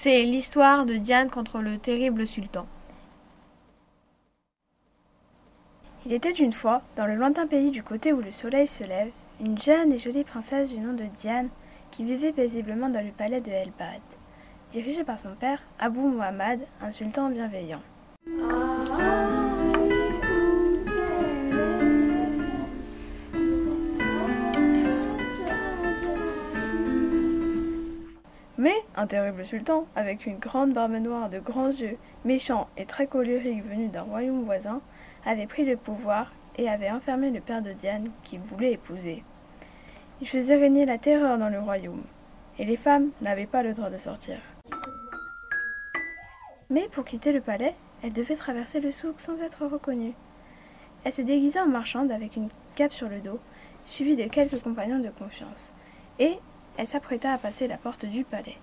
C'est l'histoire de Diane contre le terrible sultan. Il était une fois, dans le lointain pays du côté où le soleil se lève, une jeune et jolie princesse du nom de Diane qui vivait paisiblement dans le palais de El-Bad, dirigé par son père, Abou Muhammad, un sultan bienveillant. Mais un terrible sultan, avec une grande barbe noire, de grands yeux, méchant et très colérique venu d'un royaume voisin, avait pris le pouvoir et avait enfermé le père de Diane qu'il voulait épouser. Il faisait régner la terreur dans le royaume, et les femmes n'avaient pas le droit de sortir. Mais pour quitter le palais, elle devait traverser le souk sans être reconnue. Elle se déguisa en marchande avec une cape sur le dos, suivie de quelques compagnons de confiance, et elle s'apprêta à passer la porte du palais.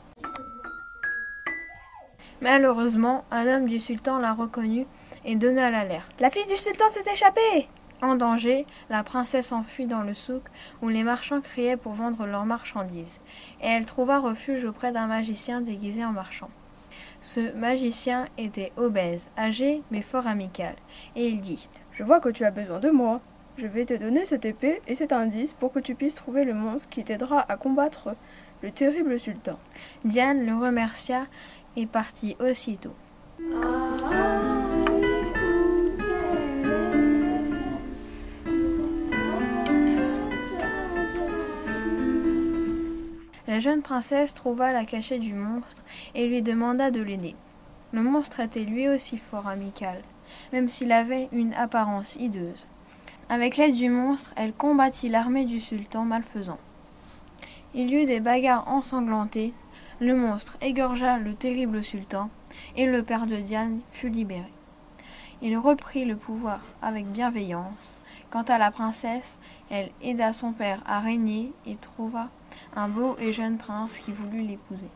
Malheureusement, un homme du sultan la reconnut et donna l'alerte. La fille du sultan s'est échappée! En danger, la princesse enfuit dans le souk où les marchands criaient pour vendre leurs marchandises, et elle trouva refuge auprès d'un magicien déguisé en marchand. Ce magicien était obèse, âgé mais fort amical, et il dit « Je vois que tu as besoin de moi. Je vais te donner cette épée et cet indice pour que tu puisses trouver le monstre qui t'aidera à combattre le terrible sultan. » Diane le remercia et partit aussitôt. La jeune princesse trouva la cachette du monstre et lui demanda de l'aider. Le monstre était lui aussi fort amical, même s'il avait une apparence hideuse. Avec l'aide du monstre, elle combattit l'armée du sultan malfaisant. Il y eut des bagarres ensanglantées, le monstre égorgea le terrible sultan, et le père de Diane fut libéré. Il reprit le pouvoir avec bienveillance. Quant à la princesse, elle aida son père à régner et trouva un beau et jeune prince qui voulut l'épouser.